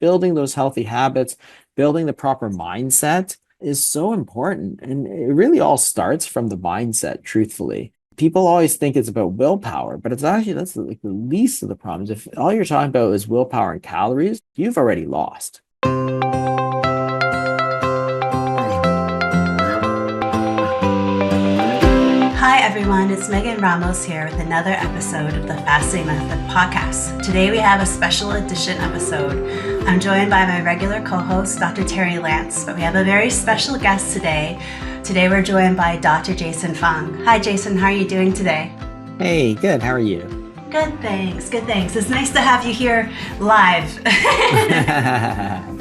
building those healthy habits, building the proper mindset is so important. And it really all starts from the mindset, truthfully. People always think it's about willpower, but it's actually that's like the least of the problems. If all you're talking about is willpower and calories, you've already lost. Hi everyone, it's Megan Ramos here with another episode of the Fasting Method podcast. Today we have a special edition episode. I'm joined by my regular co-host, Dr. Terri Lance, but we have a very special guest today. Today we're joined by Dr. Jason Fung. Hi Jason, how are you doing today? Hey, good. How are you? Good, thanks. Good, thanks. It's nice to have you here live.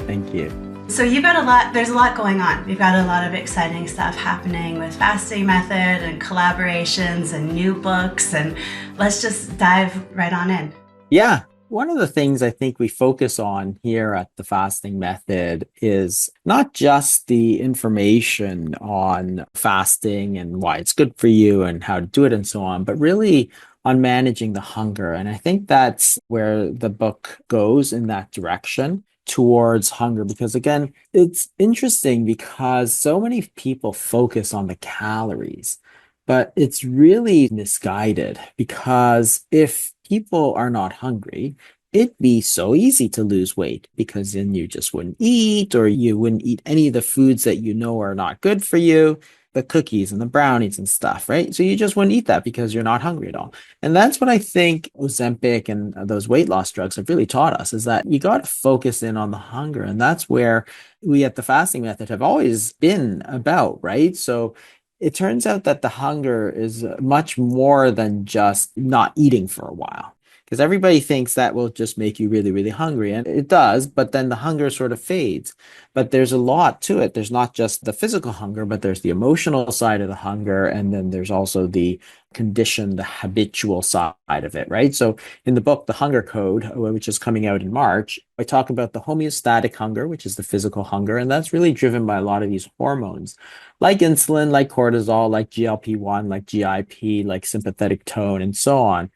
Thank you. So you've got there's a lot going on. We've got a lot of exciting stuff happening with Fasting Method and collaborations and new books, and let's just dive right on in. Yeah. One of the things I think we focus on here at the Fasting Method is not just the information on fasting and why it's good for you and how to do it and so on, but really on managing the hunger. And I think that's where the book goes in that direction towards hunger, because again, it's interesting because so many people focus on the calories, but it's really misguided, because if people are not hungry, it'd be so easy to lose weight, because then you just wouldn't eat, or you wouldn't eat any of the foods that you know are not good for you, the cookies and the brownies and stuff, right? So you just wouldn't eat that because you're not hungry at all. And that's what I think Ozempic and those weight loss drugs have really taught us, is that you got to focus in on the hunger. And that's where we at the Fasting Method have always been about, right? So it turns out that the hunger is much more than just not eating for a while, because everybody thinks that will just make you really, really hungry. And it does, but then the hunger sort of fades. But there's a lot to it. There's not just the physical hunger, but there's the emotional side of the hunger. And then there's also the conditioned, the habitual side of it, right? So in the book, The Hunger Code, which is coming out in March, I talk about the homeostatic hunger, which is the physical hunger. And that's really driven by a lot of these hormones, like insulin, like cortisol, like GLP-1, like GIP, like sympathetic tone, and so on.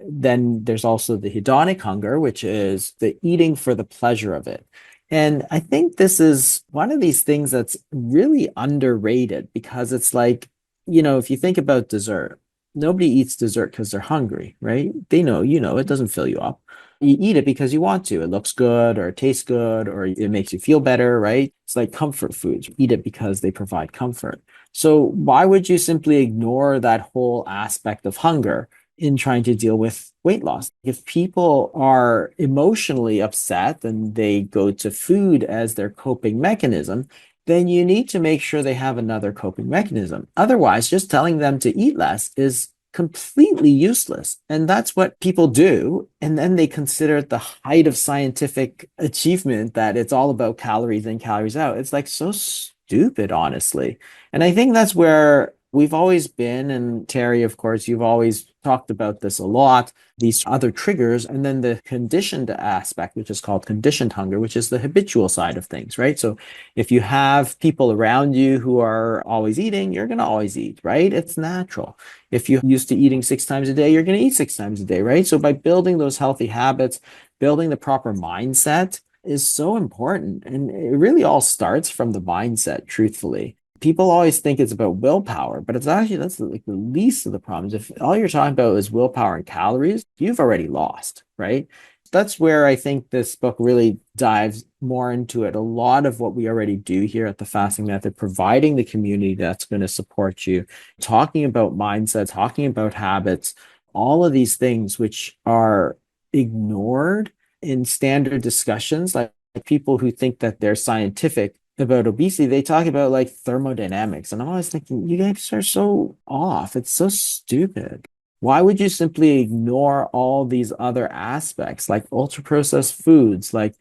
Then there's also the hedonic hunger, which is the eating for the pleasure of it. And I think this is one of these things that's really underrated, because it's like, if you think about dessert, nobody eats dessert because they're hungry, right? They know, it doesn't fill you up. You eat it because you want to. It looks good, or it tastes good, or it makes you feel better, right? It's like comfort foods. You eat it because they provide comfort. So why would you simply ignore that whole aspect of hunger in trying to deal with weight loss? If people are emotionally upset and they go to food as their coping mechanism, then you need to make sure they have another coping mechanism. Otherwise, just telling them to eat less is completely useless. And that's what people do. And then they consider it the height of scientific achievement that it's all about calories in, calories out. It's like so stupid, honestly. And I think that's where we've always been. And Terri, of course, you've always talked about this a lot, these other triggers, and then the conditioned aspect, which is called conditioned hunger, which is the habitual side of things, right? So if you have people around you who are always eating, you're going to always eat, right? It's natural. If you're used to eating 6 times a day, you're going to eat 6 times a day, right? So by building those healthy habits, building the proper mindset is so important. And it really all starts from the mindset, truthfully. People always think it's about willpower, but it's actually that's like the least of the problems. If all you're talking about is willpower and calories, you've already lost, right? That's where I think this book really dives more into it. A lot of what we already do here at the Fasting Method, providing the community that's going to support you, talking about mindset, talking about habits, all of these things which are ignored in standard discussions, like people who think that they're scientific about obesity. They talk about like thermodynamics, and I'm always thinking, you guys are so off. It's so stupid. Why would you simply ignore all these other aspects, like ultra processed foods, like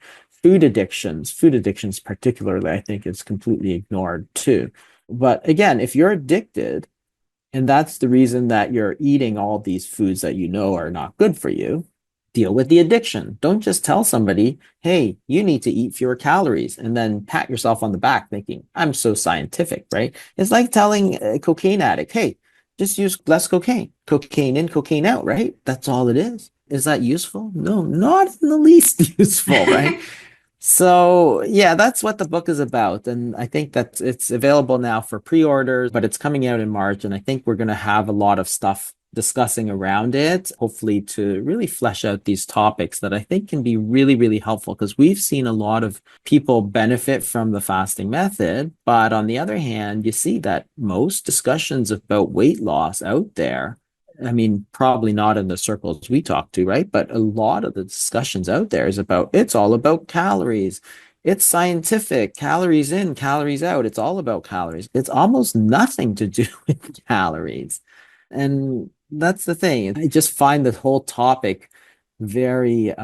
food addictions? Food addictions particularly, I think, is completely ignored too. But again, if you're addicted, and that's the reason that you're eating all these foods that you know are not good for you, deal with the addiction. Don't just tell somebody, hey, you need to eat fewer calories, and then pat yourself on the back thinking, I'm so scientific, right? It's like telling a cocaine addict, hey, just use less cocaine. Cocaine in, cocaine out, right? That's all it is. Is that useful? No, not in the least useful, right? So, yeah, that's what the book is about. And I think that it's available now for pre-orders, but it's coming out in March. And I think we're going to have a lot of stuff discussing around it, hopefully to really flesh out these topics that I think can be really, really helpful because we've seen a lot of people benefit from the fasting method. But on the other hand, you see that most discussions about weight loss out there, I mean, probably not in the circles we talk to, right? But a lot of the discussions out there is about it's all about calories. It's scientific, calories in, calories out. It's all about calories. It's almost nothing to do with calories. And that's the thing. I just find the whole topic very,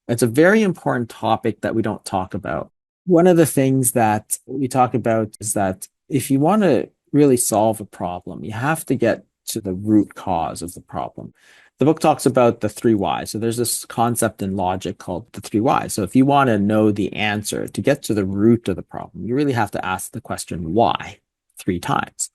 it's a very important topic that we don't talk about. One of the things that we talk about is that if you want to really solve a problem, you have to get to the root cause of the problem. The book talks about the three whys. So there's this concept in logic called the three whys. So if you want to know the answer to get to the root of the problem, you really have to ask the question why 3 times.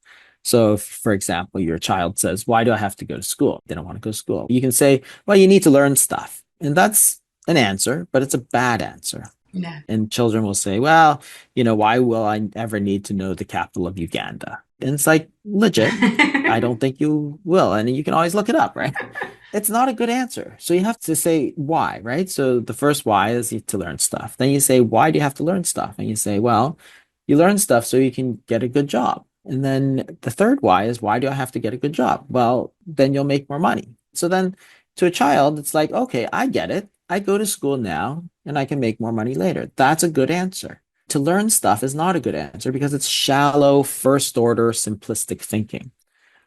So if, for example, your child says, why do I have to go to school? They don't want to go to school. You can say, well, you need to learn stuff. And that's an answer, but it's a bad answer. Yeah. And children will say, well, why will I ever need to know the capital of Uganda? And it's like, legit, I don't think you will. And you can always look it up, right? It's not a good answer. So you have to say why, right? So the first why is to learn stuff. Then you say, why do you have to learn stuff? And you say, well, you learn stuff so you can get a good job. And then the third why is, why do I have to get a good job? Well, then you'll make more money. So then to a child, it's like, okay, I get it. I go to school now and I can make more money later. That's a good answer. To learn stuff is not a good answer because it's shallow, first order, simplistic thinking.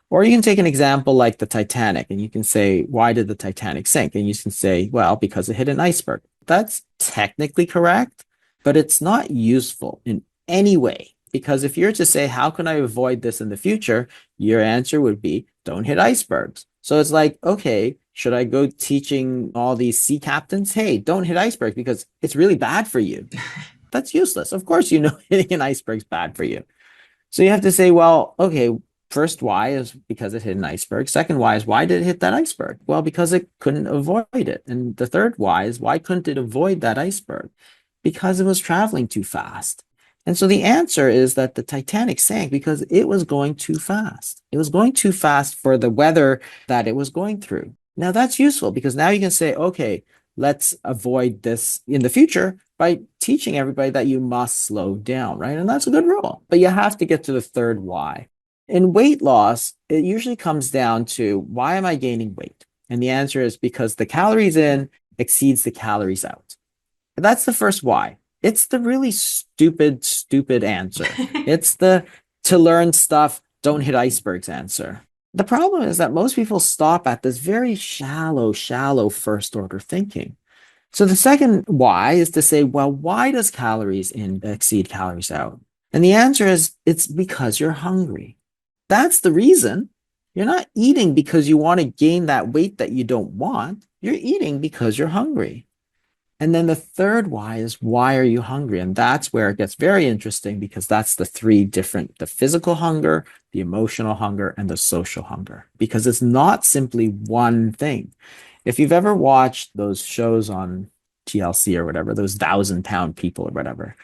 Or you can take an example like the Titanic and you can say, why did the Titanic sink? And you can say, well, because it hit an iceberg. That's technically correct, but it's not useful in any way. Because if you're to say, how can I avoid this in the future? Your answer would be, don't hit icebergs. So it's like, okay, should I go teaching all these sea captains, hey, don't hit icebergs because it's really bad for you? That's useless. Of course, hitting an iceberg is bad for you. So you have to say, well, okay, first why is because it hit an iceberg. Second why is why did it hit that iceberg? Well, because it couldn't avoid it. And the third why is why couldn't it avoid that iceberg? Because it was traveling too fast. And so the answer is that the Titanic sank because it was going too fast. It was going too fast for the weather that it was going through. Now that's useful because now you can say, okay, let's avoid this in the future by teaching everybody that you must slow down, right? And that's a good rule. But you have to get to the third why. In weight loss, it usually comes down to why am I gaining weight? And the answer is because the calories in exceeds the calories out. And that's the first why. It's the really stupid answer. It's the to learn stuff, don't hit icebergs answer. The problem is that most people stop at this very shallow first order thinking. So the second why is to say, well, why does calories in exceed calories out? And the answer is it's because you're hungry. That's the reason. You're not eating because you want to gain that weight that you don't want. You're eating because you're hungry. And then the third why is why are you hungry? And that's where it gets very interesting because that's the the physical hunger, the emotional hunger, and the social hunger. Because it's not simply one thing. If you've ever watched those shows on TLC or whatever, those 1,000-pound people or whatever,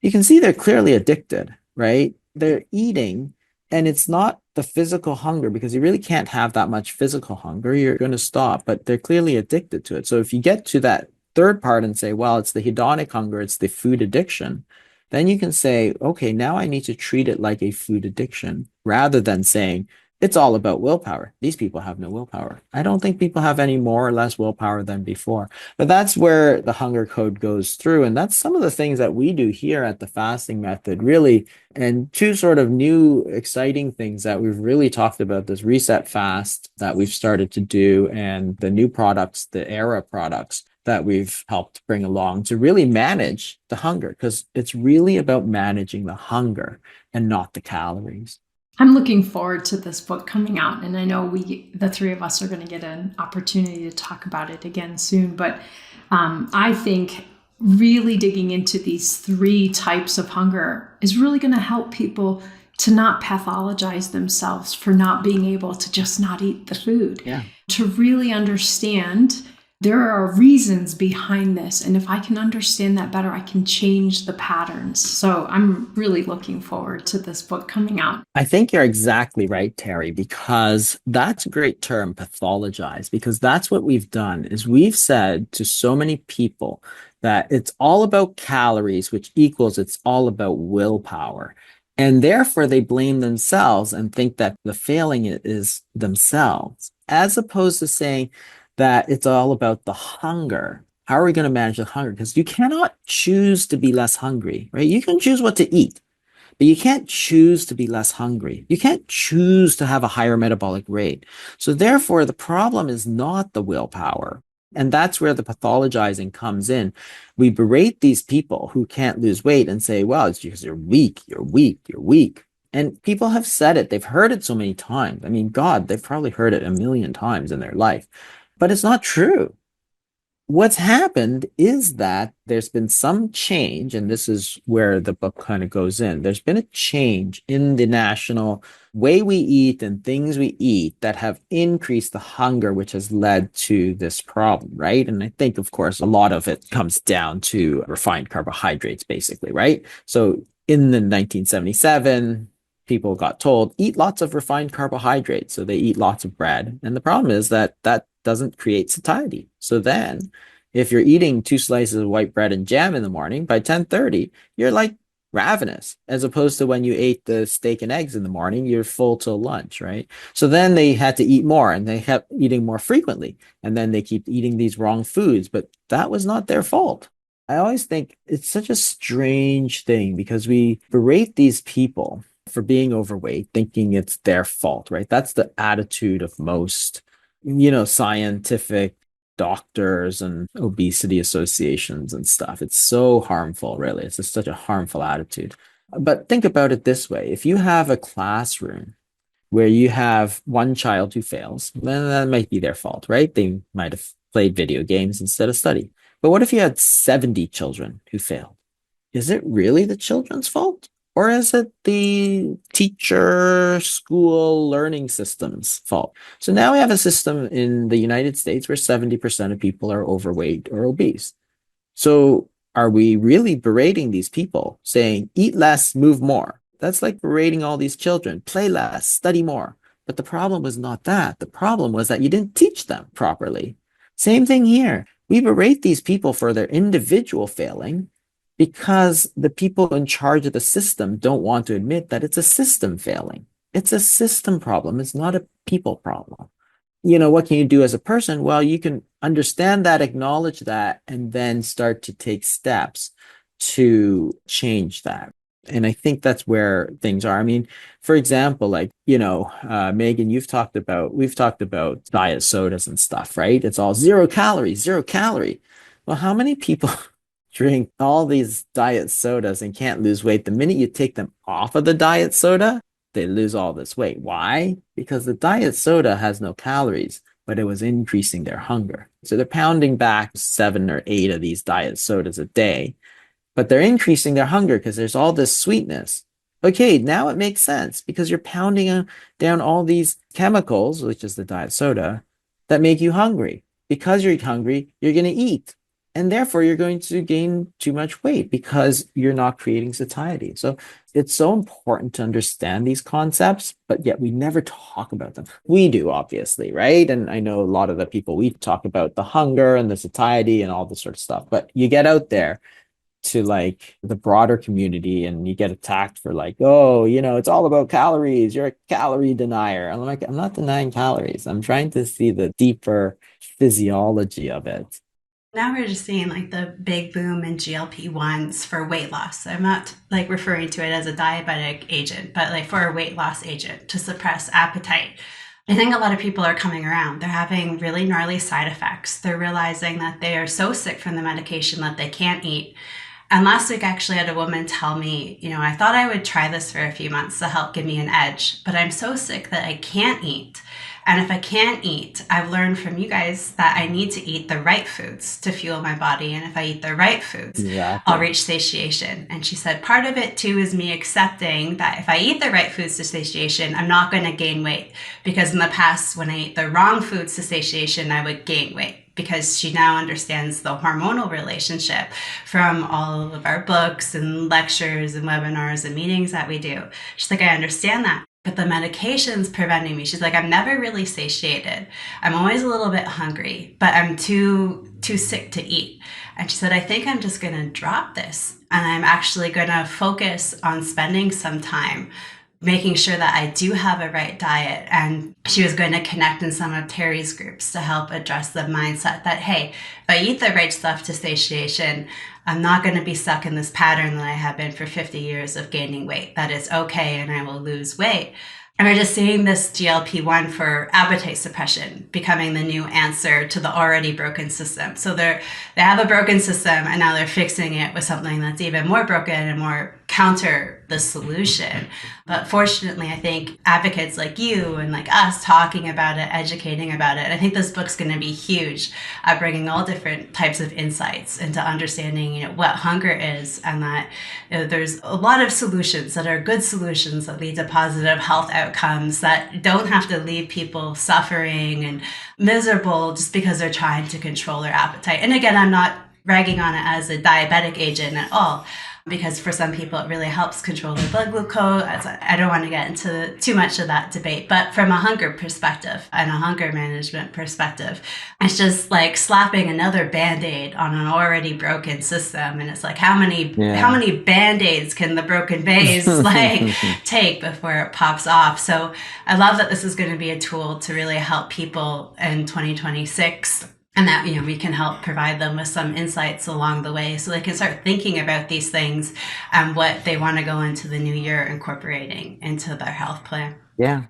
you can see they're clearly addicted, right? They're eating and it's not the physical hunger because you really can't have that much physical hunger. You're going to stop, but they're clearly addicted to it. So if you get to that third part and say, well, it's the hedonic hunger, it's the food addiction, then you can say, okay, now I need to treat it like a food addiction rather than saying, it's all about willpower. These people have no willpower. I don't think people have any more or less willpower than before. But that's where the hunger code goes through. And that's some of the things that we do here at the fasting method, really. And two sort of new exciting things that we've really talked about, this reset fast that we've started to do and the new products, the Aeira products that we've helped bring along to really manage the hunger, because it's really about managing the hunger and not the calories. I'm looking forward to this book coming out, and I know the three of us are going to get an opportunity to talk about it again soon, but I think really digging into these 3 types of hunger is really going to help people to not pathologize themselves for not being able to just not eat the food. Yeah. To really understand There are reasons behind this. And if I can understand that better, I can change the patterns. So I'm really looking forward to this book coming out. I think you're exactly right, Terry, because that's a great term, pathologize, because that's what we've done is we've said to so many people that it's all about calories, which equals it's all about willpower. And therefore they blame themselves and think that the failing is themselves, as opposed to saying that it's all about the hunger. How are we going to manage the hunger? Because you cannot choose to be less hungry, right? You can choose what to eat. But you can't choose to be less hungry. You can't choose to have a higher metabolic rate. So therefore, the problem is not the willpower. And that's where the pathologizing comes in. We berate these people who can't lose weight and say, well, it's because you're weak, you're weak, you're weak. And people have said it. They've heard it so many times. I mean, God, they've probably heard it a million times in their life. But it's not true. What's happened is that there's been some change, and this is where the book kind of goes in. There's been a change in the national way we eat and things we eat that have increased the hunger, which has led to this problem, right? And I think, of course, a lot of it comes down to refined carbohydrates, basically, right? So in the 1977, people got told, eat lots of refined carbohydrates. So they eat lots of bread. And the problem is that that doesn't create satiety. So then if you're eating 2 slices of white bread and jam in the morning, by 10:30, you're like ravenous, as opposed to when you ate the steak and eggs in the morning, you're full till lunch, right? So then they had to eat more and they kept eating more frequently. And then they keep eating these wrong foods, but that was not their fault. I always think it's such a strange thing because we berate these people for being overweight, thinking it's their fault, right? That's the attitude of most, scientific doctors and obesity associations and stuff. It's so harmful, really. It's just such a harmful attitude. But think about it this way. If you have a classroom where you have one child who fails, then that might be their fault, right? They might have played video games instead of study. But what if you had 70 children who failed? Is it really the children's fault? Or is it the teacher, school, learning system's fault? So now we have a system in the United States where 70% of people are overweight or obese. So are we really berating these people, saying, eat less, move more? That's like berating all these children, play less, study more. But the problem was not that. The problem was that you didn't teach them properly. Same thing here. We berate these people for their individual failing because the people in charge of the system don't want to admit that it's a system failing. It's a system problem. It's not a people problem. What can you do as a person? Well, you can understand that, acknowledge that, and then start to take steps to change that. And I think that's where things are. I mean, for example, Megan, we've talked about diet sodas and stuff, right? It's all 0 calories, 0 calorie. Well, how many people drink all these diet sodas and can't lose weight? The minute you take them off of the diet soda, they lose all this weight. Why? Because the diet soda has no calories, but it was increasing their hunger. So they're pounding back 7 or 8 of these diet sodas a day, but they're increasing their hunger because there's all this sweetness. Okay, now it makes sense because you're pounding down all these chemicals, which is the diet soda, that make you hungry. Because you're hungry, you're going to eat. And therefore, you're going to gain too much weight because you're not creating satiety. So it's so important to understand these concepts, but yet we never talk about them. We do, obviously, right? And I know a lot of the people, we talk about the hunger and the satiety and all this sort of stuff. But you get out there to the broader community and you get attacked for it's all about calories. You're a calorie denier. I'm like, I'm not denying calories. I'm trying to see the deeper physiology of it. Now we're just seeing the big boom in GLP-1s for weight loss. I'm not referring to it as a diabetic agent, but for a weight loss agent to suppress appetite. I think a lot of people are coming around. They're having really gnarly side effects. They're realizing that they are so sick from the medication that they can't eat. And last week, I actually had a woman tell me, I thought I would try this for a few months to help give me an edge, but I'm so sick that I can't eat. And if I can't eat, I've learned from you guys that I need to eat the right foods to fuel my body. And if I eat the right foods, I'll Exactly. reach satiation. And she said, part of it too is me accepting that if I eat the right foods to satiation, I'm not going to gain weight. Because in the past, when I ate the wrong foods to satiation, I would gain weight. Because she now understands the hormonal relationship from all of our books and lectures and webinars and meetings that we do. She's like, I understand that. But the medication's preventing me. She's like, I'm never really satiated. I'm always a little bit hungry, but I'm too sick to eat. And she said, I think I'm just going to drop this. And I'm actually going to focus on spending some time making sure that I do have a right diet. And she was going to connect in some of Terri's groups to help address the mindset that, hey, if I eat the right stuff to satiation, I'm not going to be stuck in this pattern that I have been for 50 years of gaining weight. That is okay, and I will lose weight. And we're just seeing this GLP-1 for appetite suppression becoming the new answer to the already broken system. So they have a broken system, and now they're fixing it with something that's even more broken and more counter the solution. But fortunately, I think advocates like you and like us talking about it, educating about it, I think this book's going to be huge at bringing all different types of insights into understanding, what hunger is, and that there's a lot of solutions that are good solutions that lead to positive health outcomes that don't have to leave people suffering and miserable just because they're trying to control their appetite. And again, I'm not ragging on it as a diabetic agent at all, because for some people it really helps control their blood glucose. I don't want to get into too much of that debate, but from a hunger perspective and a hunger management perspective, it's just like slapping another Band-Aid on an already broken system. And it's like, how many Band-Aids can the broken vase take before it pops off? So I love that this is going to be a tool to really help people in 2026. And that, we can help provide them with some insights along the way so they can start thinking about these things and what they want to go into the new year incorporating into their health plan. Yeah,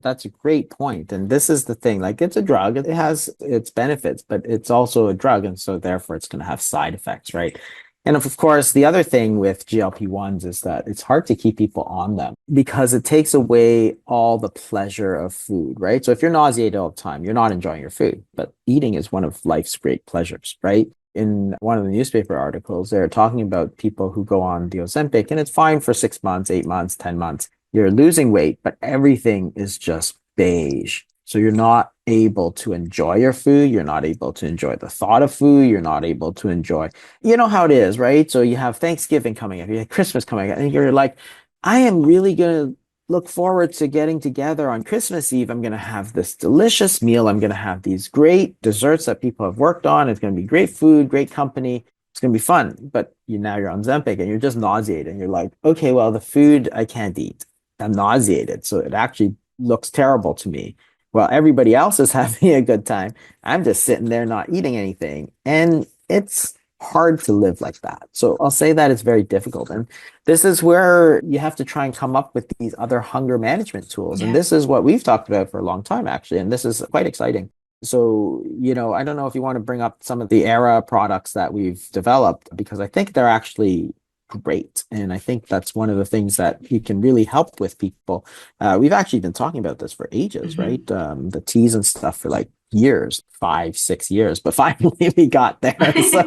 that's a great point. And this is the thing, like it's a drug, it has its benefits, but it's also a drug. And so therefore it's going to have side effects, right? And of course, the other thing with GLP-1s is that it's hard to keep people on them because it takes away all the pleasure of food, right? So if you're nauseated all the time, you're not enjoying your food, but eating is one of life's great pleasures, right? In one of the newspaper articles, they're talking about people who go on the Ozempic, and it's fine for 6 months, 8 months, 10 months. You're losing weight, but everything is just beige. So you're not able to enjoy your food. You're not able to enjoy the thought of food. You're not able to enjoy, you know how it is, right? So you have Thanksgiving coming up, you have Christmas coming up, and you're like, I am really going to look forward to getting together on Christmas Eve. I'm going to have this delicious meal. I'm going to have these great desserts that people have worked on. It's going to be great food, great company. It's going to be fun. But now you're on Ozempic and you're just nauseated. And you're like, okay, well, the food I can't eat. I'm nauseated. So it actually looks terrible to me. While everybody else is having a good time, I'm just sitting there not eating anything. And it's hard to live like that. So I'll say that it's very difficult. And this is where you have to try and come up with these other hunger management tools. And this is what we've talked about for a long time, actually. And this is quite exciting. So, I don't know if you want to bring up some of the Aeira products that we've developed, because I think they're actually great. And I think that's one of the things that you can really help with people. We've actually been talking about this for ages, right? The teas and stuff for like years, 5-6 years, but finally we got there. So.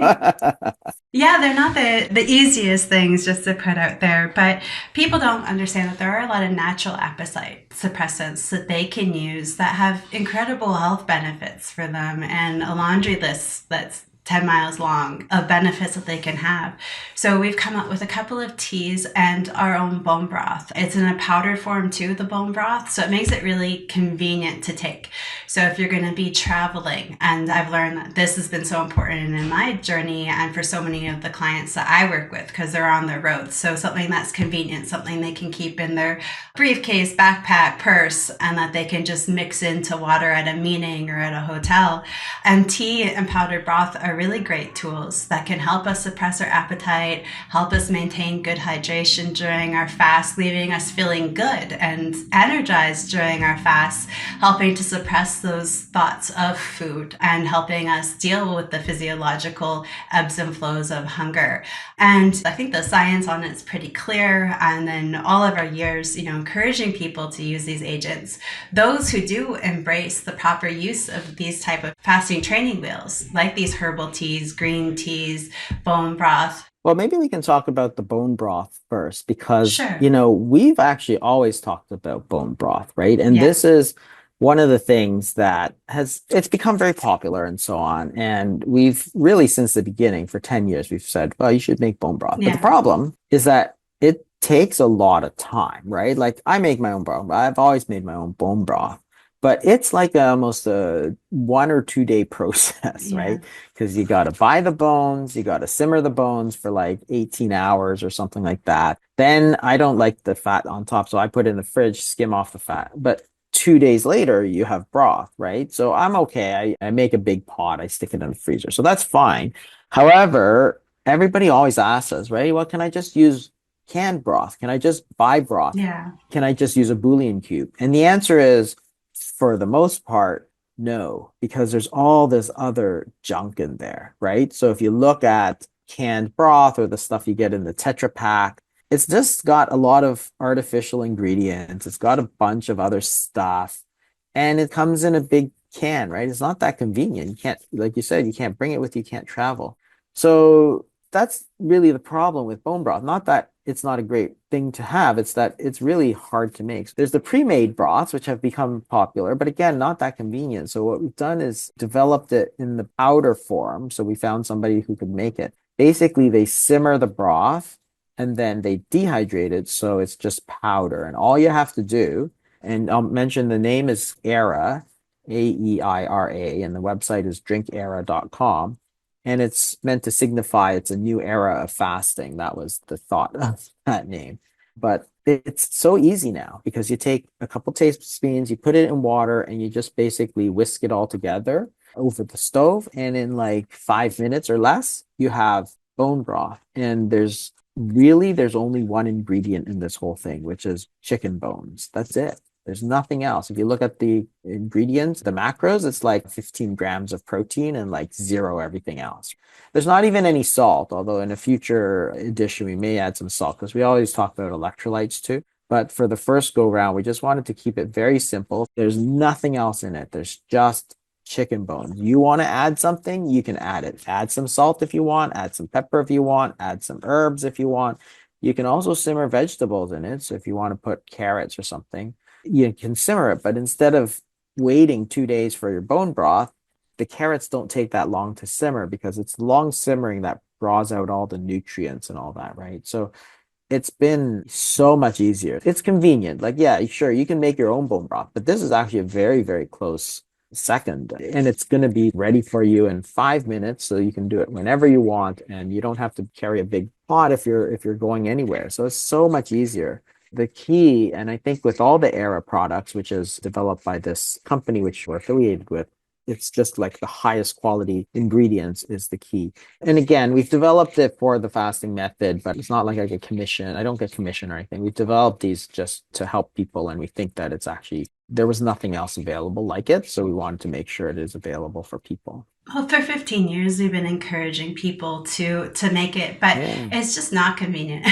Yeah, they're not the easiest things just to put out there, but people don't understand that there are a lot of natural appetite suppressants that they can use that have incredible health benefits for them, and a laundry list that's 10 miles long of benefits that they can have. So we've come up with a couple of teas and our own bone broth. It's in a powdered form too, the bone broth. So it makes it really convenient to take. So if you're going to be traveling, and I've learned that this has been so important in my journey and for so many of the clients that I work with, because they're on the road. So something that's convenient, something they can keep in their briefcase, backpack, purse, and that they can just mix into water at a meeting or at a hotel. And tea and powdered broth are really great tools that can help us suppress our appetite, help us maintain good hydration during our fast, leaving us feeling good and energized during our fast, helping to suppress those thoughts of food and helping us deal with the physiological ebbs and flows of hunger. And I think the science on it is pretty clear. And then all of our years, encouraging people to use these agents, those who do embrace the proper use of these type of fasting training wheels, like these herbal teas, green teas, bone broth. Well, maybe we can talk about the bone broth first because, Sure. we've actually always talked about bone broth, right? And Yeah. this is one of the things that it's become very popular and so on. And we've really, since the beginning, for 10 years, we've said, well, you should make bone broth. But the Yeah. problem is that it takes a lot of time, right? Like I make my own broth. I've always made my own bone broth. But it's like almost a 1 or 2 day process, Yeah. right? Because you got to buy the bones, you got to simmer the bones for like 18 hours or something like that. Then I don't like the fat on top, so I put it in the fridge, skim off the fat. But 2 days later, you have broth, right? So I'm okay. I make a big pot, I stick it in the freezer. So that's fine. However, everybody always asks us, right? Well, can I just use canned broth? Can I just buy broth? Yeah. Can I just use a bouillon cube? And the answer is, for the most part, no, because there's all this other junk in there, right? So if you look at canned broth or the stuff you get in the Tetra Pak, it's just got a lot of artificial ingredients. It's got a bunch of other stuff, and it comes in a big can, right? It's not that convenient. You can't, like you said, you can't bring it with you, you can't travel. So that's really the problem with bone broth. Not that it's not a great thing to have, it's that it's really hard to make. There's the pre-made broths, which have become popular, but again, not that convenient. So what we've done is developed it in the powder form. So we found somebody who could make it. Basically, they simmer the broth and then they dehydrate it, so it's just powder. And all you have to do, and I'll mention the name is Aeira, Aeira, and the website is drinkaeira.com. And it's meant to signify it's a new era of fasting. That was the thought of that name. But it's so easy now because you take a couple tablespoons, you put it in water, and you just basically whisk it all together over the stove. And in like 5 minutes or less, you have bone broth. And there's only one ingredient in this whole thing, which is chicken bones. That's it. There's nothing else. If you look at the ingredients, the macros, it's like 15 grams of protein and like zero everything else. There's not even any salt, although in a future edition, we may add some salt because we always talk about electrolytes too. But for the first go round, we just wanted to keep it very simple. There's nothing else in it. There's just chicken bones. You want to add something, you can add it. Add some salt if you want, add some pepper if you want, add some herbs if you want. You can also simmer vegetables in it. So if you want to put carrots or something, you can simmer it, but instead of waiting 2 days for your bone broth, the carrots don't take that long to simmer because it's long simmering that draws out all the nutrients and all that, right? So it's been so much easier. It's convenient. Like, yeah, sure, you can make your own bone broth, but this is actually a very, very close second. And it's going to be ready for you in 5 minutes, so you can do it whenever you want, and you don't have to carry a big pot if you're going anywhere. So it's so much easier. The key, and I think with all the Aeira products, which is developed by this company which we're affiliated with, it's just like the highest quality ingredients is the key. And again, we've developed it for the fasting method, but it's not like I get commission. I don't get commission or anything. We've developed these just to help people, and we think that it's actually, there was nothing else available like it. So we wanted to make sure it is available for people. Well, for 15 years, we've been encouraging people to make it, but it's just not convenient.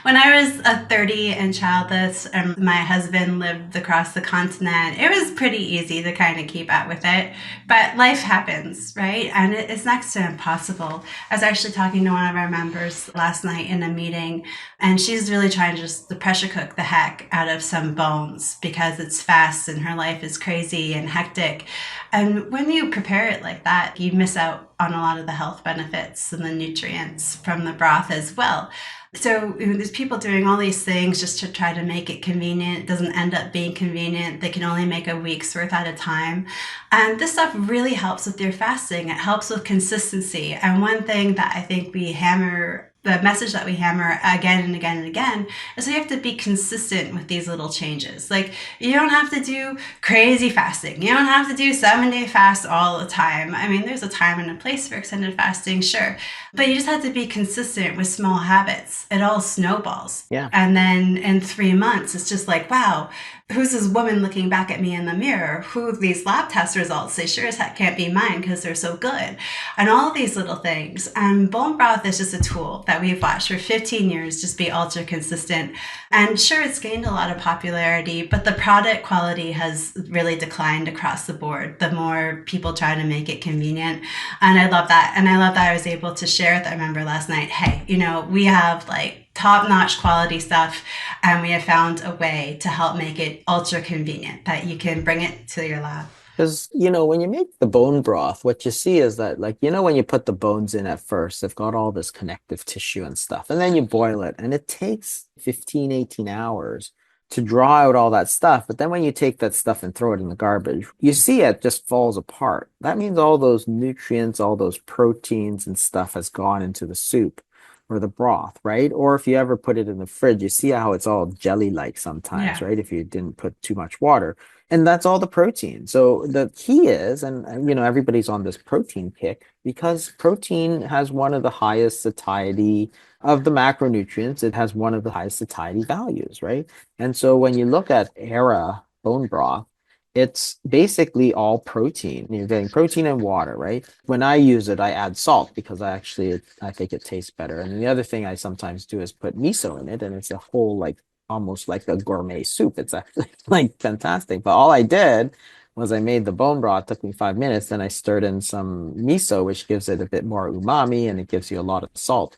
When I was 30 and childless and my husband lived across the continent, it was pretty easy to kind of keep up with it. But life happens, right? And it's next to impossible. I was actually talking to one of our members last night in a meeting, and she's really trying just to pressure cook the heck out of some bones because it's fast and her life is crazy and hectic. And when you prepare it like that, you miss out on a lot of the health benefits and the nutrients from the broth as well. So there's people doing all these things just to try to make it convenient. It doesn't end up being convenient. They can only make a week's worth at a time. And this stuff really helps with your fasting. It helps with consistency. And one thing that I think we hammer the message that we hammer again and again and again is we have to be consistent with these little changes. Like, you don't have to do crazy fasting. You don't have to do 7-day fast all the time. I mean, there's a time and a place for extended fasting, sure. But you just have to be consistent with small habits. It all snowballs. Yeah. And then in 3 months, it's just like, wow, who's this woman looking back at me in the mirror? Who these lab test results? They sure as heck can't be mine because they're so good. And all of these little things. And bone broth is just a tool that we've watched for 15 years just be ultra consistent. And sure, it's gained a lot of popularity, but the product quality has really declined across the board the more people try to make it convenient. And I love that. And I love that I was able to share with our member last night, hey, we have like top-notch quality stuff, and we have found a way to help make it ultra convenient that you can bring it to your lab. Because, when you make the bone broth, what you see is that, like, when you put the bones in at first, they've got all this connective tissue and stuff. And then you boil it, and it takes 15, 18 hours to draw out all that stuff. But then when you take that stuff and throw it in the garbage, you see it just falls apart. That means all those nutrients, all those proteins and stuff has gone into the soup or the broth, right? Or if you ever put it in the fridge, you see how it's all jelly-like sometimes, Yeah. right? If you didn't put too much water. And that's all the protein. So the key is, and everybody's on this protein kick because protein has one of the highest satiety of the macronutrients. It has one of the highest satiety values, right? And so when you look at Aeira bone broth, it's basically all protein. You're getting protein and water, right? When I use it, I add salt because I think it tastes better. And the other thing I sometimes do is put miso in it, and it's a whole like almost like a gourmet soup. It's actually like fantastic. But all I did was I made the bone broth, took me 5 minutes, then I stirred in some miso, which gives it a bit more umami and it gives you a lot of salt.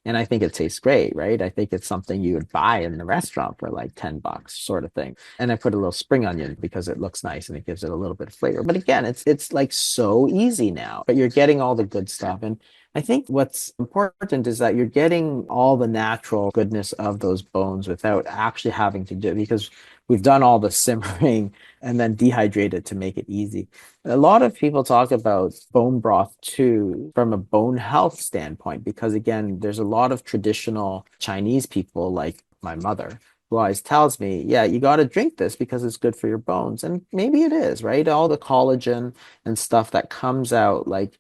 And I think it tastes great, right? I think it's something you would buy in the restaurant for like $10 sort of thing. And I put a little spring onion because it looks nice and it gives it a little bit of flavor. But again, it's like so easy now, but you're getting all the good stuff. And I think what's important is that you're getting all the natural goodness of those bones without actually having to do it because we've done all the simmering and then dehydrated to make it easy. A lot of people talk about bone broth too from a bone health standpoint, because again, there's a lot of traditional Chinese people like my mother who always tells me, yeah, you got to drink this because it's good for your bones. And maybe it is, right? All the collagen and stuff that comes out, like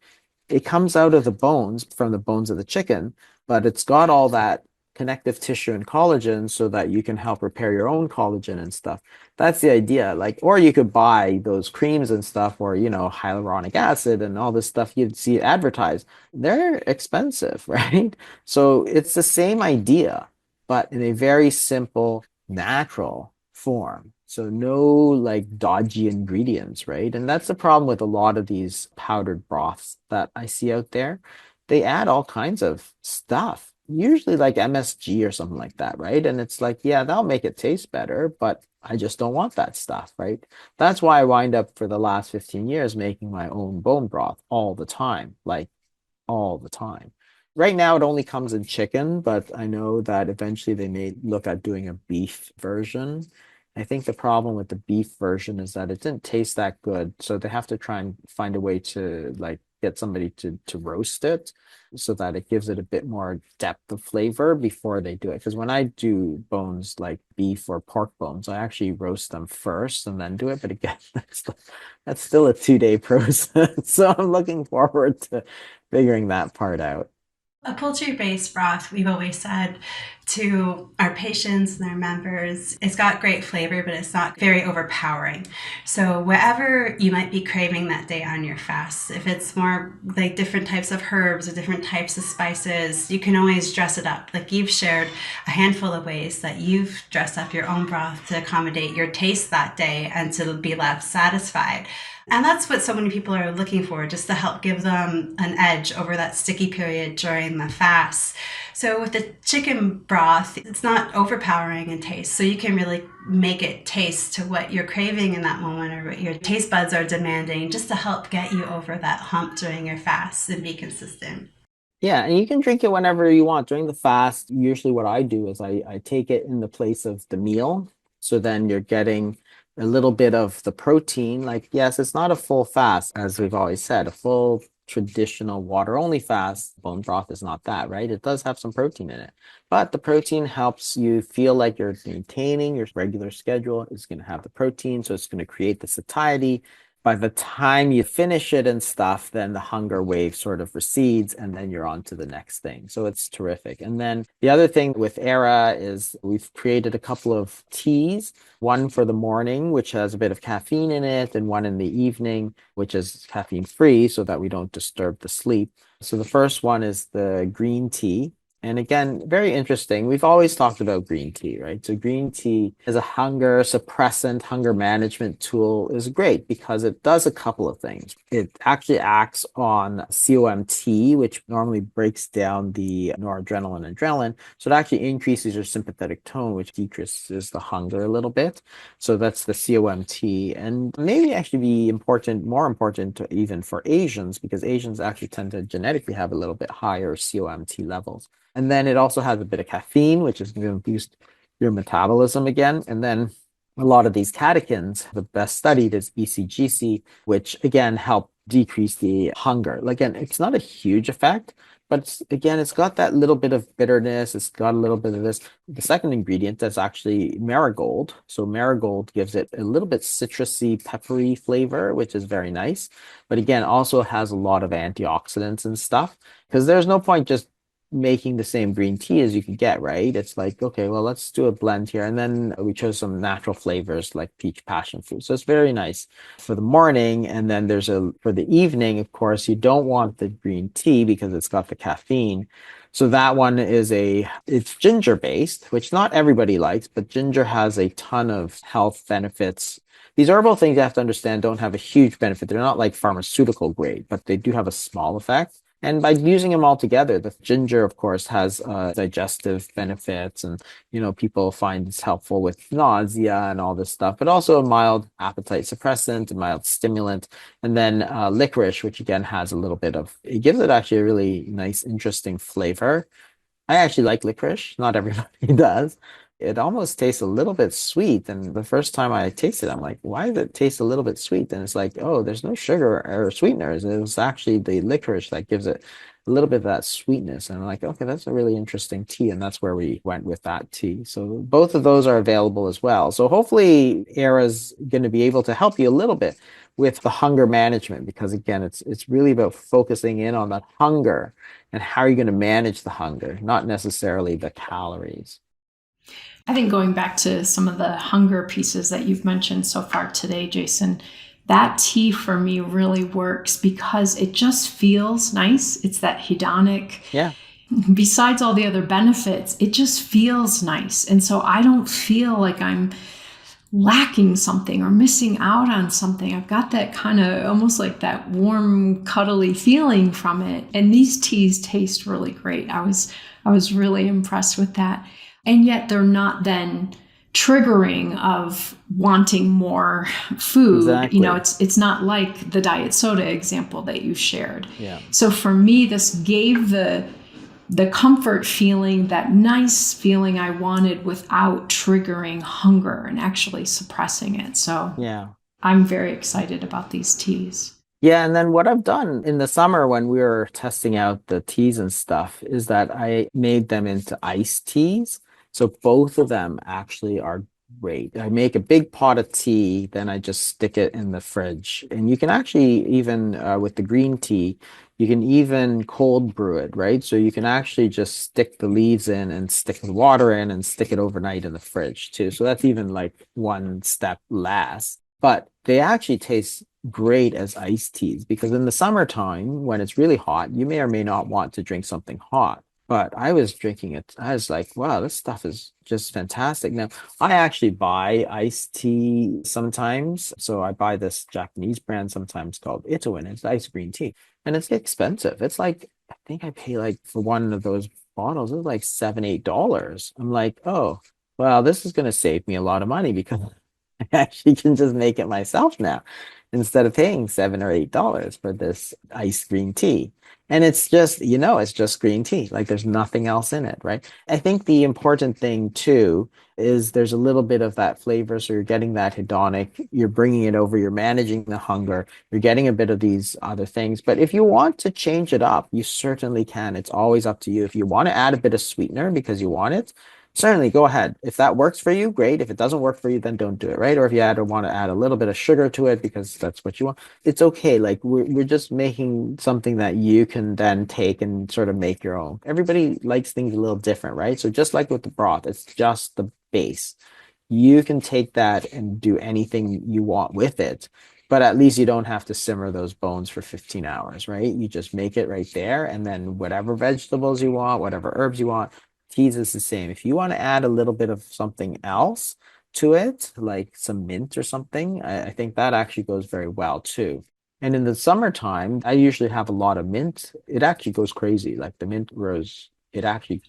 it comes out of the bones from the bones of the chicken, but it's got all that connective tissue and collagen so that you can help repair your own collagen and stuff. That's the idea. Like, or you could buy those creams and stuff or, hyaluronic acid and all this stuff you'd see advertised. They're expensive, right? So it's the same idea, but in a very simple, natural form. So no like dodgy ingredients, right? And that's the problem with a lot of these powdered broths that I see out there. They add all kinds of stuff, usually like MSG or something like that, right? And it's like, yeah, that'll make it taste better, but I just don't want that stuff, right? That's why I wind up for the last 15 years making my own bone broth all the time, like all the time. Right now, it only comes in chicken, but I know that eventually they may look at doing a beef version. I think the problem with the beef version is that it didn't taste that good, so they have to try and find a way to like get somebody to roast it so that it gives it a bit more depth of flavor before they do it. Because when I do bones like beef or pork bones, I actually roast them first and then do it. But again, that's still a 2-day process. So I'm looking forward to figuring that part out. A poultry-based broth, we've always said to our patients and our members, it's got great flavor, but it's not very overpowering. So whatever you might be craving that day on your fast, if it's more like different types of herbs or different types of spices, you can always dress it up. Like you've shared a handful of ways that you've dressed up your own broth to accommodate your taste that day and to be left satisfied. And that's what so many people are looking for, just to help give them an edge over that sticky period during the fast. So with the chicken broth, it's not overpowering in taste. So you can really make it taste to what you're craving in that moment or what your taste buds are demanding, just to help get you over that hump during your fast and be consistent. Yeah, and you can drink it whenever you want. During the fast, usually what I do is I take it in the place of the meal. So then you're getting a little bit of the protein. Like, yes, it's not a full fast, as we've always said. A full traditional water only fast, bone broth is not that, right? It does have some protein in it, but the protein helps you feel like you're maintaining your regular schedule. It's going to have the protein, so it's going to create the satiety. By the time you finish it and stuff, then the hunger wave sort of recedes and then you're on to the next thing. So it's terrific. And then the other thing with Aeira is we've created a couple of teas, one for the morning, which has a bit of caffeine in it, and one in the evening, which is caffeine free so that we don't disturb the sleep. So the first one is the green tea. And again, very interesting. We've always talked about green tea, right? So green tea as a hunger suppressant, hunger management tool is great because it does a couple of things. It actually acts on COMT, which normally breaks down the noradrenaline and adrenaline. So it actually increases your sympathetic tone, which decreases the hunger a little bit. So that's the COMT, and maybe actually be important, more important to even for Asians, because Asians actually tend to genetically have a little bit higher COMT levels. And then it also has a bit of caffeine, which is going to boost your metabolism again. And then a lot of these catechins, the best studied is ECGC, which again help decrease the hunger. Again, it's not a huge effect, but it's got that little bit of bitterness. It's got a little bit of this. The second ingredient that's actually marigold. So marigold gives it a little bit citrusy, peppery flavor, which is very nice. But again, also has a lot of antioxidants and stuff, because there's no point just making the same green tea as you can get, right? It's like, okay, well, let's do a blend here. And then we chose some natural flavors like peach passion fruit. So it's very nice for the morning. And then for the evening, of course, you don't want the green tea because it's got the caffeine. So that one it's ginger based, which not everybody likes, but ginger has a ton of health benefits. These herbal things, you have to understand, don't have a huge benefit. They're not like pharmaceutical grade, but they do have a small effect. And by using them all together, the ginger, of course, has digestive benefits, and people find it's helpful with nausea and all this stuff, but also a mild appetite suppressant, a mild stimulant, and then licorice, which again has a little bit of, it gives it actually a really nice, interesting flavor. I actually like licorice. Not everybody does. It almost tastes a little bit sweet. And the first time I tasted it, I'm like, why does it taste a little bit sweet? And it's like, oh, there's no sugar or sweeteners. It was actually the licorice that gives it a little bit of that sweetness. And I'm like, okay, that's a really interesting tea. And that's where we went with that tea. So both of those are available as well. So hopefully Aeira's going to be able to help you a little bit with the hunger management, because again, it's really about focusing in on that hunger and how are you going to manage the hunger, not necessarily the calories. I think going back to some of the hunger pieces that you've mentioned so far today, Jason, that tea for me really works because it just feels nice. It's that hedonic. Yeah. Besides all the other benefits, it just feels nice. And so I don't feel like I'm lacking something or missing out on something. I've got that kind of almost like that warm, cuddly feeling from it. And these teas taste really great. I was really impressed with that. And yet they're not then triggering of wanting more food. Exactly. It's not like the diet soda example that you shared. Yeah. So for me, this gave the comfort feeling, that nice feeling I wanted without triggering hunger and actually suppressing it. So yeah, I'm very excited about these teas. Yeah, and then what I've done in the summer when we were testing out the teas and stuff is that I made them into iced teas. So both of them actually are great. I make a big pot of tea, then I just stick it in the fridge. And you can actually even, with the green tea, you can even cold brew it, right? So you can actually just stick the leaves in and stick the water in and stick it overnight in the fridge too. So that's even like one step less. But they actually taste great as iced teas, because in the summertime, when it's really hot, you may or may not want to drink something hot. But I was drinking it. I was like, wow, this stuff is just fantastic. Now, I actually buy iced tea sometimes. So I buy this Japanese brand sometimes called Itoin. It's ice green tea. And it's expensive. It's like, I think I pay like for one of those bottles, it's like $7, $8. I'm like, oh, well, this is going to save me a lot of money because I actually can just make it myself now. instead of paying $7 or $8 for this iced green tea. And it's just, it's just green tea. Like there's nothing else in it, right? I think the important thing too is there's a little bit of that flavor. So you're getting that hedonic, you're bringing it over, you're managing the hunger, you're getting a bit of these other things. But if you want to change it up, you certainly can. It's always up to you. If you want to add a bit of sweetener because you want it, certainly go ahead. If that works for you, great. If it doesn't work for you, then don't do it, right? Or if you want to add a little bit of sugar to it because that's what you want, it's okay. Like we're just making something that you can then take and sort of make your own. Everybody likes things a little different, right? So just like with the broth, it's just the base. You can take that and do anything you want with it, but at least you don't have to simmer those bones for 15 hours, right? You just make it right there, and then whatever vegetables you want, whatever herbs you want, teas is the same. If you want to add a little bit of something else to it, like some mint or something, I think that actually goes very well too. And in the summertime, I usually have a lot of mint. It actually goes crazy. Like the mint grows, it actually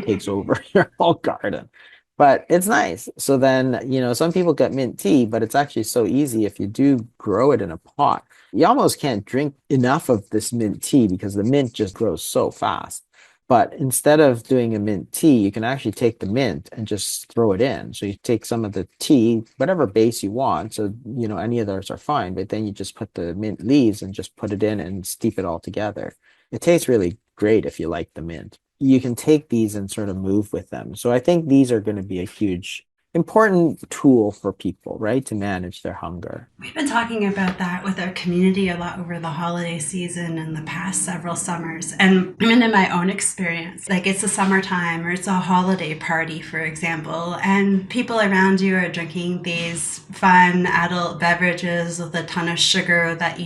takes over your whole garden. But it's nice. So then, some people get mint tea, but it's actually so easy if you do grow it in a pot. You almost can't drink enough of this mint tea because the mint just grows so fast. But instead of doing a mint tea, you can actually take the mint and just throw it in. So you take some of the tea, whatever base you want. So, any of those are fine. But then you just put the mint leaves and just put it in and steep it all together. It tastes really great if you like the mint. You can take these and sort of move with them. So I think these are going to be a huge, important tool for people, right, to manage their hunger. We've been talking about that with our community a lot over the holiday season and the past several summers. And even in my own experience, like it's a summertime or it's a holiday party, for example, and people around you are drinking these fun adult beverages with a ton of sugar that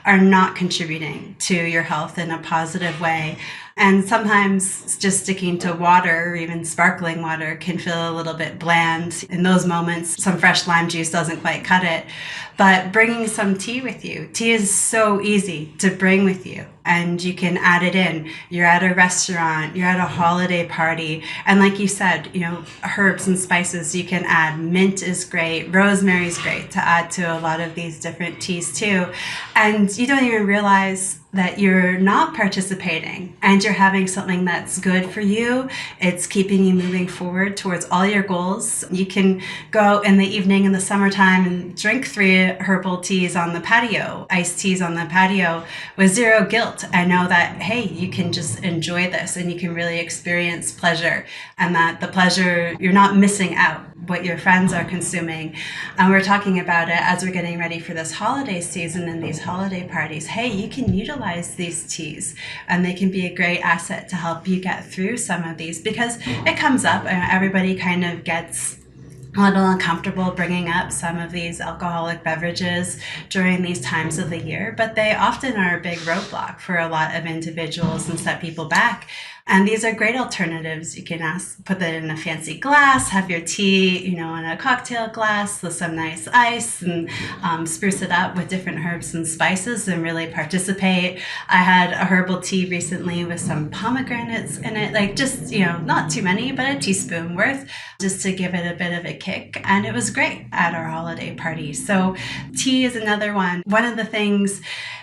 are not contributing to your health in a positive way. And sometimes just sticking to water or even sparkling water can feel a little bit bland. In those moments, some fresh lime juice doesn't quite cut it. But bringing some tea with you, tea is so easy to bring with you. And you can add it in. You're at a restaurant, you're at a holiday party. And like you said, herbs and spices you can add. Mint is great. Rosemary is great to add to a lot of these different teas too. And you don't even realize that you're not participating and you're having something that's good for you. It's keeping you moving forward towards all your goals. You can go in the evening in the summertime and drink 3 herbal teas on the patio, iced teas on the patio with zero guilt. I know that, hey, you can just enjoy this and you can really experience pleasure, and that the pleasure, you're not missing out what your friends are consuming. And we're talking about it as we're getting ready for this holiday season and these holiday parties. Hey, you can utilize these teas and they can be a great asset to help you get through some of these, because it comes up and everybody kind of gets a little uncomfortable bringing up some of these alcoholic beverages during these times of the year, but they often are a big roadblock for a lot of individuals and set people back. And these are great alternatives. You can put that in a fancy glass, have your tea, in a cocktail glass with some nice ice, and spruce it up with different herbs and spices and really participate. I had a herbal tea recently with some pomegranates in it, like just, not too many, but a teaspoon worth, just to give it a bit of a kick. And it was great at our holiday party. So tea is another one. One of the things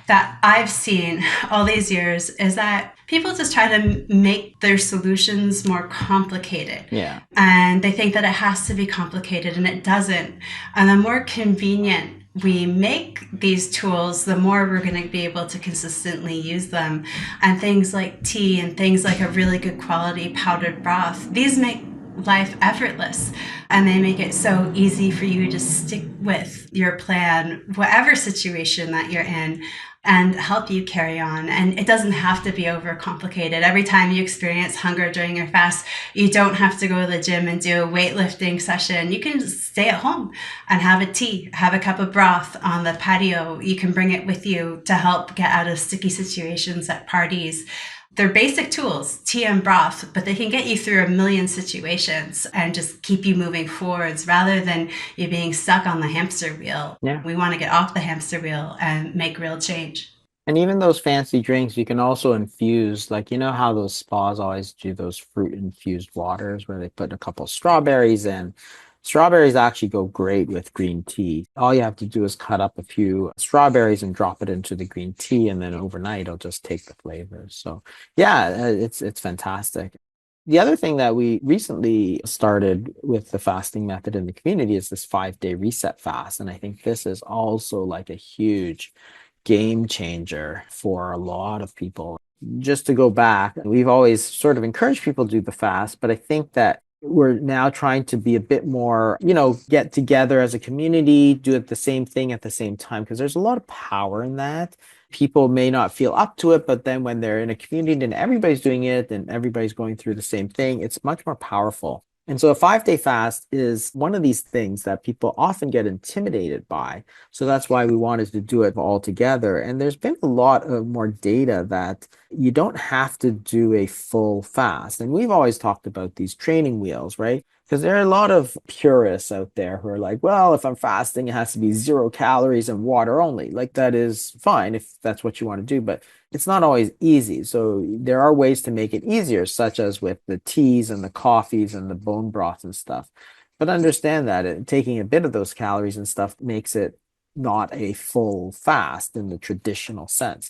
that I've seen all these years is that people just try to make their solutions more complicated. Yeah. And they think that it has to be complicated, and it doesn't. And the more convenient we make these tools, the more we're going to be able to consistently use them. And things like tea and things like a really good quality powdered broth, these make life effortless, and they make it so easy for you to stick with your plan, whatever situation that you're in, and help you carry on. And it doesn't have to be overcomplicated. Every time you experience hunger during your fast, you don't have to go to the gym and do a weightlifting session. You can just stay at home and have a tea, have a cup of broth on the patio. You can bring it with you to help get out of sticky situations at parties. They're basic tools, tea and broth, but they can get you through a million situations and just keep you moving forwards rather than you being stuck on the hamster wheel. Yeah. We want to get off the hamster wheel and make real change. And even those fancy drinks, you can also infuse, like, how those spas always do those fruit infused waters where they put a couple strawberries in. Strawberries actually go great with green tea. All you have to do is cut up a few strawberries and drop it into the green tea, and then overnight it'll just take the flavors. So yeah, it's fantastic. The other thing that we recently started with the fasting method in the community is this 5 day reset fast. And I think this is also like a huge game changer for a lot of people. Just to go back, we've always sort of encouraged people to do the fast, but I think that we're now trying to be a bit more, get together as a community, do it the same thing at the same time, because there's a lot of power in that. People may not feel up to it, but then when they're in a community and everybody's doing it and everybody's going through the same thing, it's much more powerful. And so a 5 day fast is one of these things that people often get intimidated by. So that's why we wanted to do it all together. And there's been a lot of more data that you don't have to do a full fast. And we've always talked about these training wheels, right? Because there are a lot of purists out there who are like, well, if I'm fasting, it has to be 0 calories and water only. Like that is fine if that's what you want to do, but it's not always easy. So there are ways to make it easier, such as with the teas and the coffees and the bone broth and stuff. But understand that taking a bit of those calories and stuff makes it not a full fast in the traditional sense.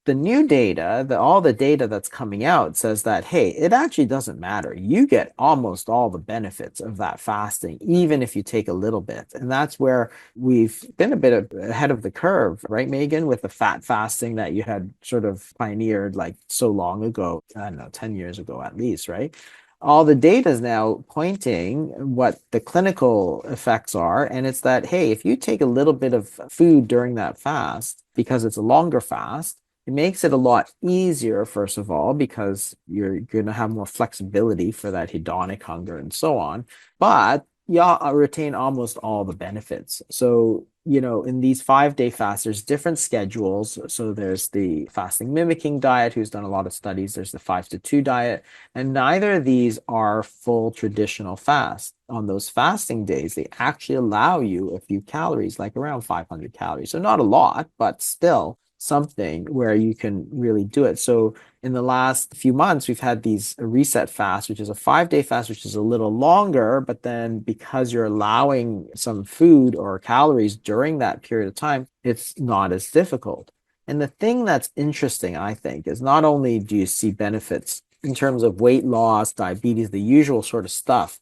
The new data, all the data that's coming out says that, hey, it actually doesn't matter. You get almost all the benefits of that fasting, even if you take a little bit. And that's where we've been a bit ahead of the curve, right, Megan, with the fat fasting that you had sort of pioneered like so long ago, I don't know, 10 years ago at least, right? All the data is now pointing what the clinical effects are. And it's that, hey, if you take a little bit of food during that fast, because it's a longer fast, it makes it a lot easier, first of all, because you're going to have more flexibility for that hedonic hunger and so on. But you retain almost all the benefits. So, in these 5 day fasts, there's different schedules. So there's the fasting mimicking diet, who's done a lot of studies. There's the 5-2 diet. And neither of these are full traditional fast. On those fasting days, they actually allow you a few calories, like around 500 calories. So not a lot, but still something where you can really do it. So in the last few months, we've had these reset fast, which is a 5 day fast, which is a little longer, but then because you're allowing some food or calories during that period of time, it's not as difficult. And the thing that's interesting, I think, is not only do you see benefits in terms of weight loss, diabetes, the usual sort of stuff,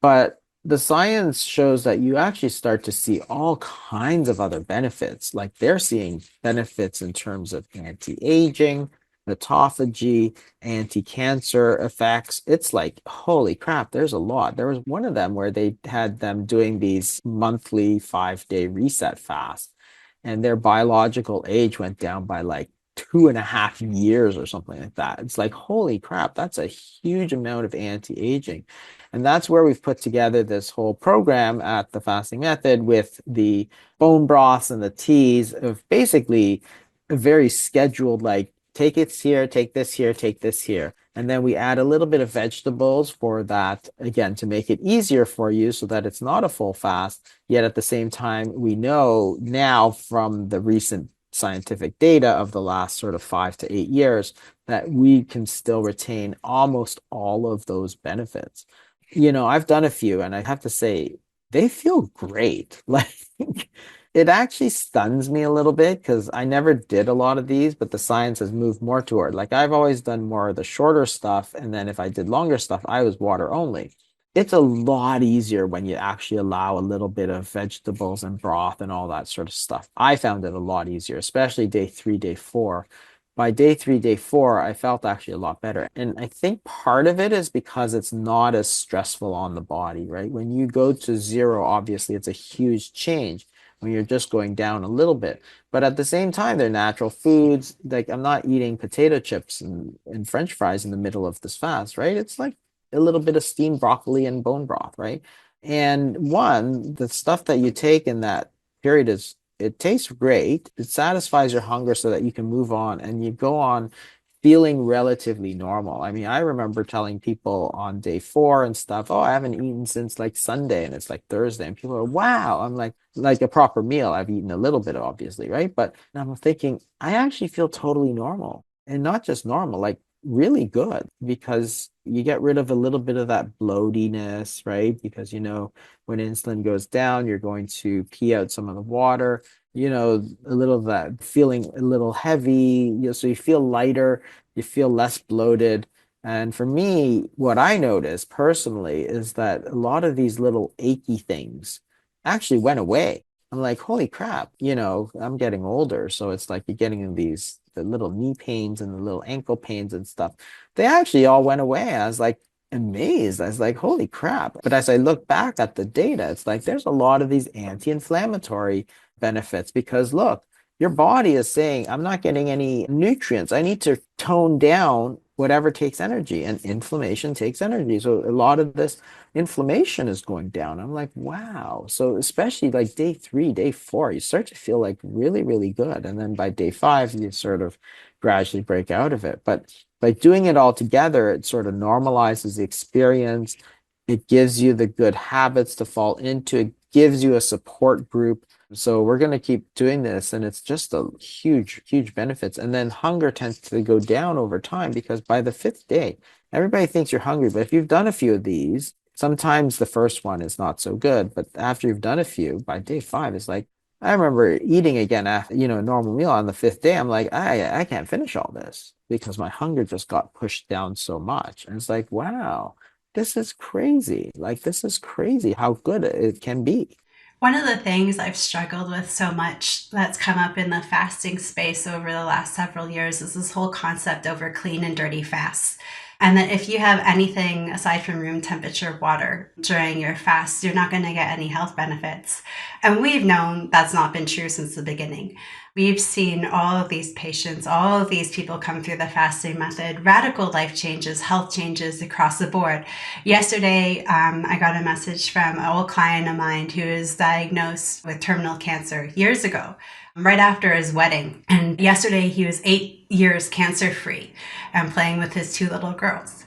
but the science shows that you actually start to see all kinds of other benefits. Like they're seeing benefits in terms of anti-aging, autophagy, anti-cancer effects. It's like, holy crap, there's a lot. There was one of them where they had them doing these monthly 5 day reset fasts, and their biological age went down by like 2.5 years or something like that. It's like, holy crap, that's a huge amount of anti-aging. And that's where we've put together this whole program at the Fasting Method with the bone broths and the teas of basically a very scheduled, like take it here, take this here, take this here. And then we add a little bit of vegetables for that, again, to make it easier for you so that it's not a full fast. Yet at the same time, we know now from the recent scientific data of the last sort of 5 to 8 years that we can still retain almost all of those benefits. I've done a few and I have to say they feel great. Like it actually stuns me a little bit because I never did a lot of these, but the science has moved more toward like I've always done more of the shorter stuff. And then if I did longer stuff, I was water only. It's a lot easier when you actually allow a little bit of vegetables and broth and all that sort of stuff. I found it a lot easier, especially day 3, day 4. By day 3, day 4, I felt actually a lot better. And I think part of it is because it's not as stressful on the body, right? When you go to 0, obviously it's a huge change when you're just going down a little bit. But at the same time, they're natural foods. Like I'm not eating potato chips and French fries in the middle of this fast, right? It's like a little bit of steamed broccoli and bone broth, right? And the stuff that you take in that period it tastes great. It satisfies your hunger so that you can move on and you go on feeling relatively normal. I mean, I remember telling people on day 4 and stuff, oh, I haven't eaten since like Sunday and it's like Thursday. And people are, wow. I'm like a proper meal. I've eaten a little bit, obviously, right? But I'm thinking, I actually feel totally normal and not just normal, like really good because you get rid of a little bit of that bloatiness, right? Because when insulin goes down, you're going to pee out some of the water, a little of that feeling a little heavy, so you feel lighter, you feel less bloated. And for me, what I noticed personally is that a lot of these little achy things actually went away. I'm like, holy crap, I'm getting older. So it's like you're getting the little knee pains and the little ankle pains and stuff. They actually all went away. I was like amazed. I was like, holy crap. But as I look back at the data, it's like there's a lot of these anti-inflammatory benefits because look, your body is saying, I'm not getting any nutrients. I need to tone down whatever takes energy, and inflammation takes energy. So a lot of this inflammation is going down. I'm like, wow. So especially like day 3, day 4, you start to feel like really, really good. And then by day 5, you sort of gradually break out of it. But by doing it all together, it sort of normalizes the experience. It gives you the good habits to fall into. It gives you a support group. So we're going to keep doing this, and it's just a huge, huge benefits. And then hunger tends to go down over time because by the 5th day, everybody thinks you're hungry. But if you've done a few of these, sometimes the first one is not so good. But after you've done a few, by day 5, it's like, I remember eating again after, a normal meal on the 5th day. I'm like, I can't finish all this because my hunger just got pushed down so much. And it's like, wow, this is crazy. Like, this is crazy how good it can be. One of the things I've struggled with so much that's come up in the fasting space over the last several years is this whole concept over clean and dirty fasts. And that if you have anything aside from room temperature water during your fast, you're not going to get any health benefits. And we've known that's not been true since the beginning. We've seen all of these patients, all of these people come through the fasting method, radical life changes, health changes across the board. Yesterday, I got a message from an old client of mine who was diagnosed with terminal cancer years ago, right after his wedding. And yesterday he was 8 years cancer-free and playing with his 2 little girls.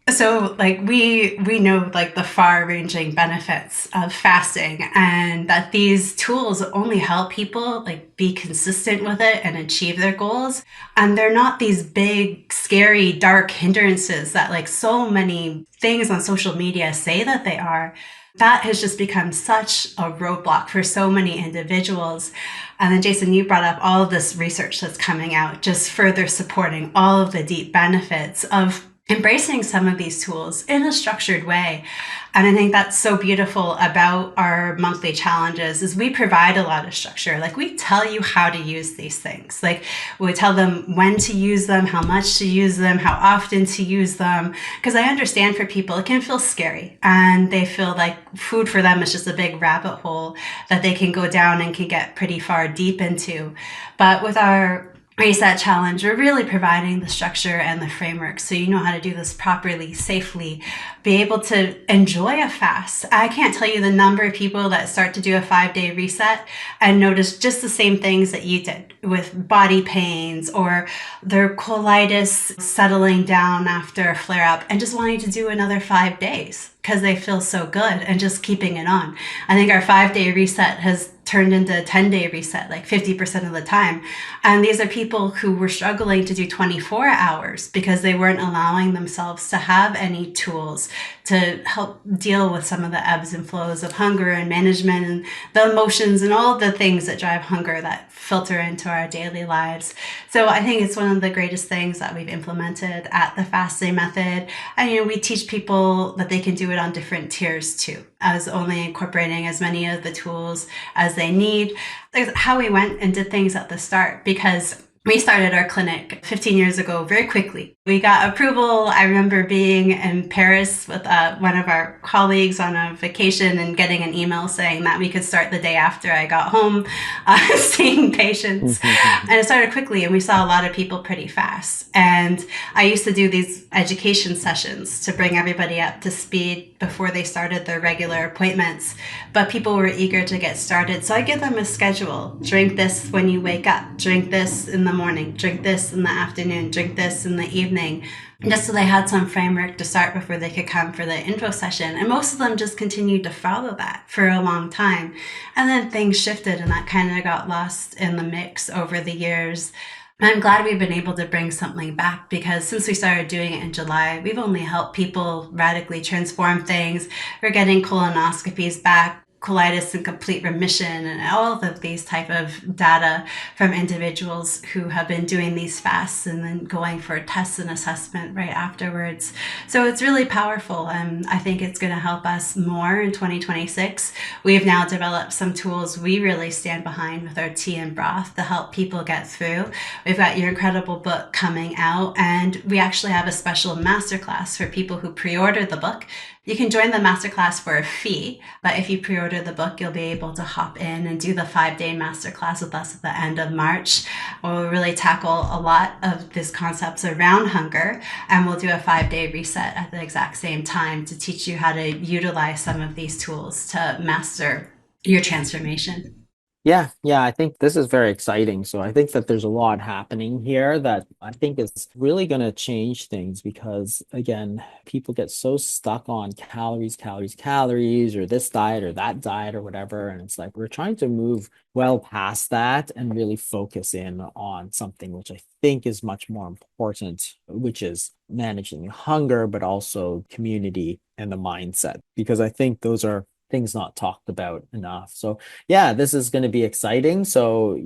So like we know like the far-ranging benefits of fasting, and that these tools only help people like be consistent with it and achieve their goals. And they're not these big, scary, dark hindrances that like so many things on social media say that they are. That has just become such a roadblock for so many individuals. And then Jason, you brought up all of this research that's coming out, just further supporting all of the deep benefits of embracing some of these tools in a structured way. And I think that's so beautiful about our monthly challenges is we provide a lot of structure. Like we tell you how to use these things. Like we tell them when to use them, how much to use them, how often to use them. Because I understand for people, it can feel scary and they feel like food for them is just a big rabbit hole that they can go down and can get pretty far deep into. But with our Reset Challenge, we're really providing the structure and the framework so you know how to do this properly, safely, be able to enjoy a fast. I can't tell you the number of people that start to do a 5-day reset and notice just the same things that you did with body pains or their colitis settling down after a flare up and just wanting to do another 5 days because they feel so good and just keeping it on. I think our 5-day reset has turned into a 10-day reset, like 50% of the time. And these are people who were struggling to do 24 hours because they weren't allowing themselves to have any tools to help deal with some of the ebbs and flows of hunger and management and the emotions and all the things that drive hunger that filter into our daily lives. So I think it's one of the greatest things that we've implemented at the fasting method. And, we teach people that they can do it on different tiers too, as only incorporating as many of the tools as they need. That's how we went and did things at the start, because we started our clinic 15 years ago very quickly. We got approval. I remember being in Paris with one of our colleagues on a vacation and getting an email saying that we could start the day after I got home seeing patients. And it started quickly and we saw a lot of people pretty fast. And I used to do these education sessions to bring everybody up to speed before they started their regular appointments. But people were eager to get started. So I give them a schedule. Drink this when you wake up. Drink this in the morning. Drink this in the afternoon. Drink this in the evening. Just so they had some framework to start before they could come for the intro session. And most of them just continued to follow that for a long time. And then things shifted and that kind of got lost in the mix over the years. I'm glad we've been able to bring something back, because since we started doing it in July, we've only helped people radically transform things. We're getting colonoscopies back, colitis in complete remission, and all of these type of data from individuals who have been doing these fasts and then going for tests and assessment right afterwards. So it's really powerful. I think it's going to help us more in 2026. We've now developed some tools we really stand behind with our tea and broth to help people get through. We've got your incredible book coming out, and we actually have a special masterclass for people who pre-order the book. You can join the masterclass for a fee, but if you pre-order the book, you'll be able to hop in and do the 5-day masterclass with us at the end of March. We'll really tackle a lot of these concepts around hunger, and we'll do a 5-day reset at the exact same time to teach you how to utilize some of these tools to master your transformation. Yeah, I think this is very exciting. So I think that there's a lot happening here that I think is really going to change things because, again, people get so stuck on calories, or this diet or that diet or whatever. And it's like we're trying to move well past that and really focus in on something which I think is much more important, which is managing hunger, but also community and the mindset, because I think those are things not talked about enough. So yeah, this is going to be exciting. So,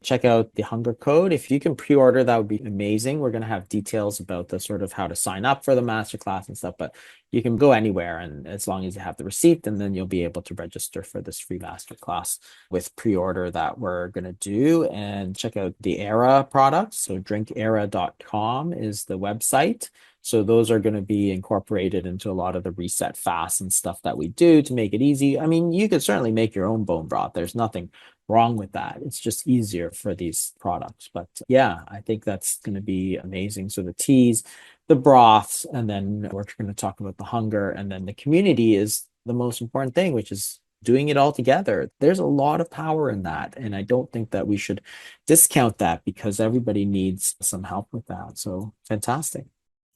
check out the hunger code. If you can pre-order, that would be amazing. We're going to have details about the sort of how to sign up for the masterclass and stuff, but you can go anywhere, and as long as you have the receipt, and then you'll be able to register for this free masterclass with pre-order that we're going to do. And check out the Aeira products. So drinkaeira.com is the website. So those are going to be incorporated into a lot of the reset fasts and stuff that we do to make it easy. I mean, you could certainly make your own bone broth. There's nothing wrong with that. It's just easier for these products. But yeah, I think that's going to be amazing. So the teas, the broths, and then we're going to talk about the hunger, and then the community is the most important thing, which is doing it all together. There's a lot of power in that. And I don't think that we should discount that because everybody needs some help with that. So fantastic.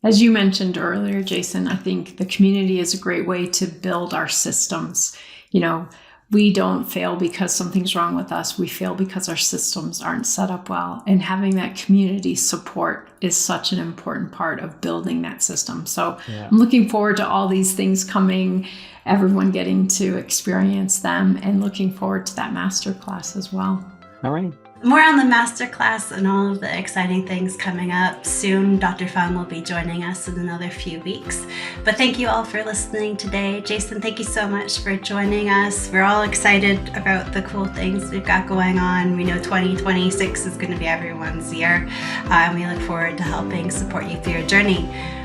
As you mentioned earlier, Jason, I think the community is a great way to build our systems. We don't fail because something's wrong with us. We fail because our systems aren't set up well. And having that community support is such an important part of building that system. So yeah. I'm looking forward to all these things coming, everyone getting to experience them, and looking forward to that masterclass as well. All right. More on the masterclass and all of the exciting things coming up soon. Dr. Fung will be joining us in another few weeks. But thank you all for listening today. Jason, thank you so much for joining us. We're all excited about the cool things we've got going on. We know 2026 is going to be everyone's year. And we look forward to helping support you through your journey.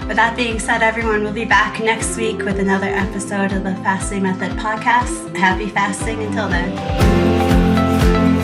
With that being said, everyone, we'll be back next week with another episode of the Fasting Method podcast. Happy fasting until then.